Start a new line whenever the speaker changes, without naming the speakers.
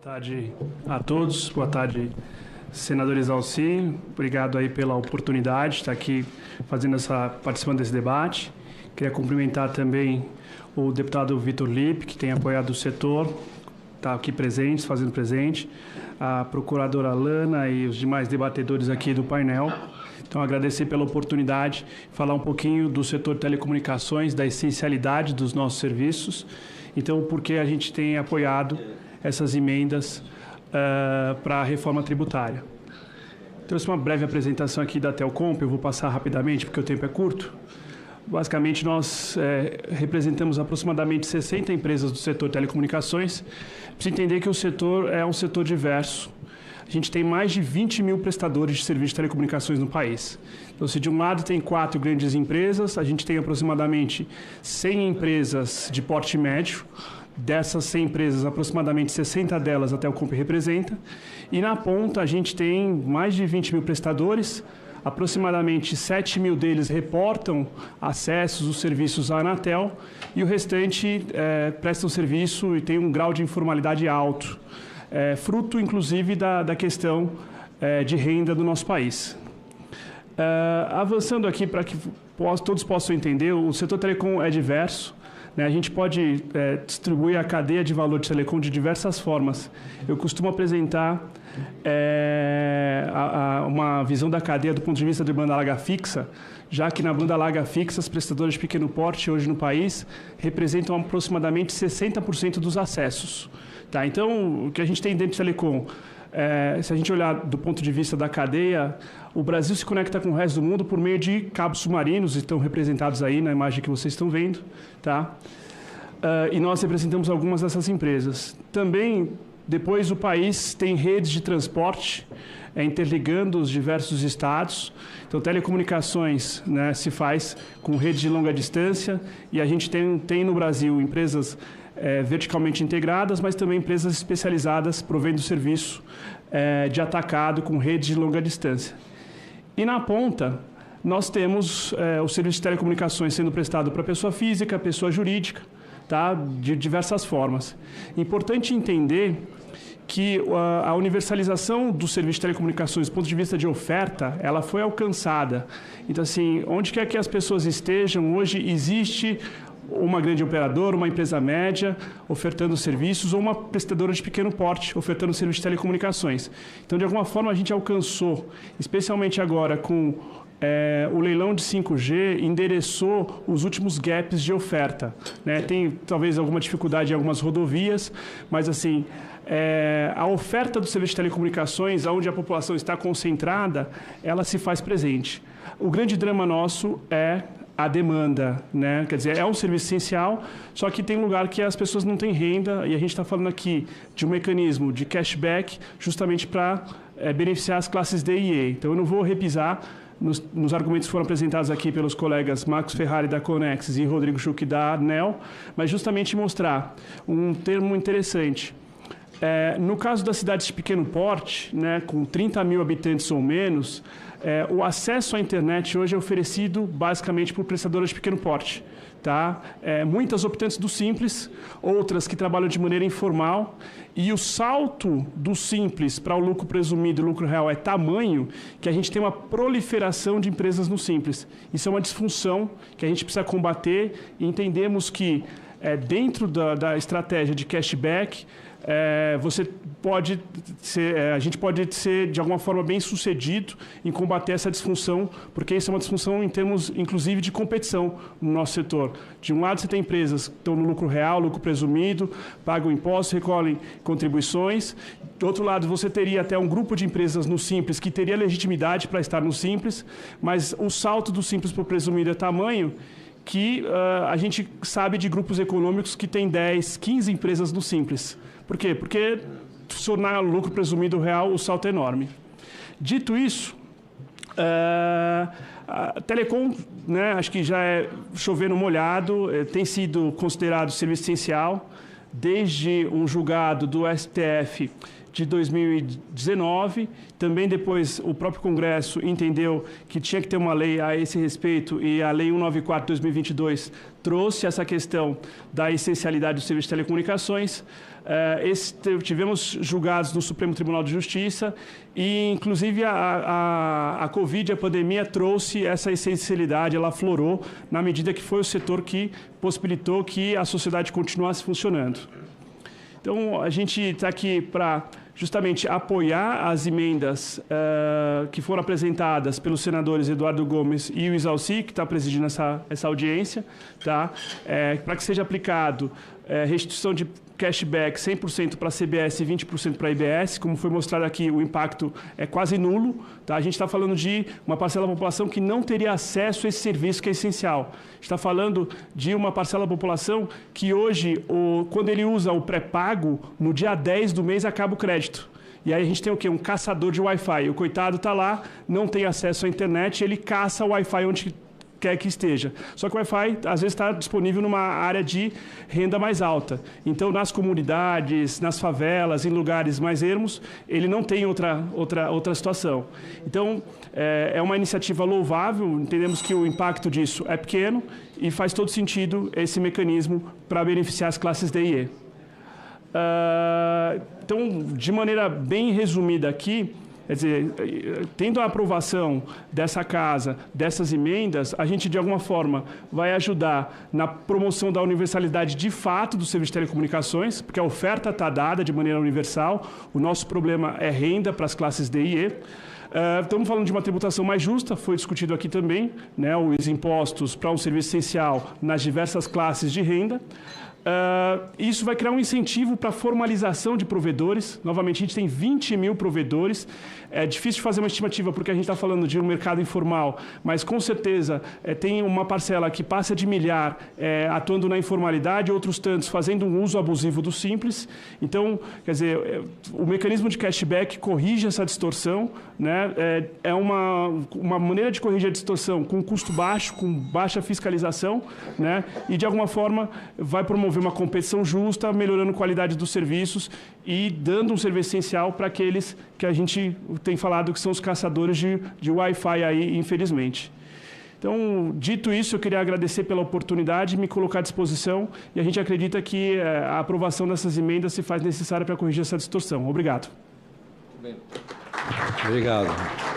tarde a todos, boa tarde, senador Exalci. Obrigado aí pela oportunidade de estar aqui participando desse debate. Queria cumprimentar também o deputado Vitor Lippe, que tem apoiado o setor, está aqui presente, fazendo presente, a procuradora Lana e os demais debatedores aqui do painel. Então, agradecer pela oportunidade de falar um pouquinho do setor de telecomunicações, da essencialidade dos nossos serviços. Então, por que a gente tem apoiado essas emendas para a reforma tributária. Trouxe uma breve apresentação aqui da Telcomp, eu vou passar rapidamente porque o tempo é curto. Basicamente, nós representamos aproximadamente 60 empresas do setor de telecomunicações. Precisa entender que o setor é um setor diverso. A gente tem mais de 20 mil prestadores de serviços de telecomunicações no país. Então, se de um lado tem 4 grandes empresas, a gente tem aproximadamente 100 empresas de porte médio. Dessas 100 empresas, aproximadamente 60 delas a Telcomp representa. E na ponta a gente tem mais de 20 mil prestadores, aproximadamente 7 mil deles reportam acessos os serviços à Anatel e o restante prestam serviço e tem um grau de informalidade alto, fruto inclusive da questão de renda do nosso país. Avançando aqui para que todos possam entender, o setor telecom é diverso. A gente pode distribuir a cadeia de valor de telecom de diversas formas. Eu costumo apresentar uma visão da cadeia do ponto de vista de banda larga fixa, já que na banda larga fixa, as prestadoras de pequeno porte hoje no país representam aproximadamente 60% dos acessos. Tá? Então, o que a gente tem dentro de telecom, se a gente olhar do ponto de vista da cadeia, o Brasil se conecta com o resto do mundo por meio de cabos submarinos, estão representados aí na imagem que vocês estão vendo, tá? E nós representamos algumas dessas empresas. Também, depois, o país tem redes de transporte interligando os diversos estados. Então, telecomunicações, né, se faz com rede de longa distância e a gente tem no Brasil empresas verticalmente integradas, mas também empresas especializadas provendo serviço de atacado com rede de longa distância. E na ponta, nós temos o serviço de telecomunicações sendo prestado para pessoa física, pessoa jurídica, tá? De diversas formas. Importante entender que a universalização do serviço de telecomunicações, do ponto de vista de oferta, ela foi alcançada. Então, assim, onde quer que as pessoas estejam, hoje existe uma grande operadora, uma empresa média ofertando serviços ou uma prestadora de pequeno porte ofertando serviços de telecomunicações. Então, de alguma forma, a gente alcançou, especialmente agora com o leilão de 5G, endereçou os últimos gaps de oferta. Né? Tem talvez alguma dificuldade em algumas rodovias, mas assim, a oferta do serviço de telecomunicações, onde a população está concentrada, ela se faz presente. O grande drama nosso é a demanda, né? Quer dizer, é um serviço essencial, só que tem um lugar que as pessoas não têm renda e a gente está falando aqui de um mecanismo de cashback justamente para beneficiar as classes D e E. Então, eu não vou repisar nos argumentos que foram apresentados aqui pelos colegas Marcos Ferrari da Conexis e Rodrigo Schuch da ANEEL, mas justamente mostrar um termo interessante. No caso das cidades de pequeno porte, né, com 30 mil habitantes ou menos, o acesso à internet hoje é oferecido basicamente por prestadoras de pequeno porte. Tá? Muitas optantes do Simples, outras que trabalham de maneira informal, e o salto do Simples para o lucro presumido e lucro real é tamanho que a gente tem uma proliferação de empresas no Simples. Isso é uma disfunção que a gente precisa combater e entendemos que dentro da estratégia de cashback, a gente pode ser, de alguma forma, bem sucedido em combater essa disfunção, porque isso é uma disfunção em termos, inclusive, de competição no nosso setor. De um lado, você tem empresas que estão no lucro real, lucro presumido, pagam impostos, recolhem contribuições. Do outro lado, você teria até um grupo de empresas no Simples que teria legitimidade para estar no Simples, mas o salto do Simples para o presumido é tamanho que a gente sabe de grupos econômicos que têm 10, 15 empresas no Simples. Por quê? Porque se tornar lucro presumido real, o salto é enorme. Dito isso, a Telecom, né, acho que já é chover no molhado, tem sido considerado serviço essencial, desde um julgado do STF de 2019. Também depois o próprio Congresso entendeu que tinha que ter uma lei a esse respeito e a Lei 194 de 2022 trouxe essa questão da essencialidade do serviço de telecomunicações. Tivemos julgados no Supremo Tribunal de Justiça e, inclusive, a Covid, a pandemia, trouxe essa essencialidade, ela aflorou na medida que foi o setor que possibilitou que a sociedade continuasse funcionando. Então, a gente está aqui para justamente apoiar as emendas que foram apresentadas pelos senadores Eduardo Gomes e o Isalci, que está presidindo essa audiência, tá? Para que seja aplicado restituição de cashback 100% para a CBS e 20% para a IBS. Como foi mostrado aqui, o impacto é quase nulo. Tá? A gente está falando de uma parcela da população que não teria acesso a esse serviço que é essencial. A gente está falando de uma parcela da população que hoje, quando ele usa o pré-pago, no dia 10 do mês acaba o crédito. E aí a gente tem o quê? Um caçador de Wi-Fi. O coitado está lá, não tem acesso à internet, ele caça o Wi-Fi onde quer que esteja. Só que o Wi-Fi, às vezes, está disponível numa área de renda mais alta. Então, nas comunidades, nas favelas, em lugares mais ermos, ele não tem outra situação. Então, é uma iniciativa louvável, entendemos que o impacto disso é pequeno e faz todo sentido esse mecanismo para beneficiar as classes D e E. Então, de maneira bem resumida aqui, quer dizer, tendo a aprovação dessa casa, dessas emendas, a gente, de alguma forma, vai ajudar na promoção da universalidade de fato do serviço de telecomunicações, porque a oferta está dada de maneira universal, o nosso problema é renda para as classes D e E. Estamos falando de uma tributação mais justa, foi discutido aqui também, né, os impostos para um serviço essencial nas diversas classes de renda. Isso vai criar um incentivo para a formalização de provedores. Novamente, a gente tem 20 mil provedores. É difícil fazer uma estimativa porque a gente está falando de um mercado informal, mas com certeza tem uma parcela que passa de milhar atuando na informalidade, outros tantos fazendo um uso abusivo do simples. Então, quer dizer, o mecanismo de cashback corrige essa distorção, né? É uma maneira de corrigir a distorção com custo baixo, com baixa fiscalização, né? E, de alguma forma, vai promover uma competição justa, melhorando a qualidade dos serviços e dando um serviço essencial para aqueles que a gente tem falado que são os caçadores de Wi-Fi aí, infelizmente. Então, dito isso, eu queria agradecer pela oportunidade, me colocar à disposição e a gente acredita que a aprovação dessas emendas se faz necessária para corrigir essa distorção. Obrigado.
Muito bem. Obrigado.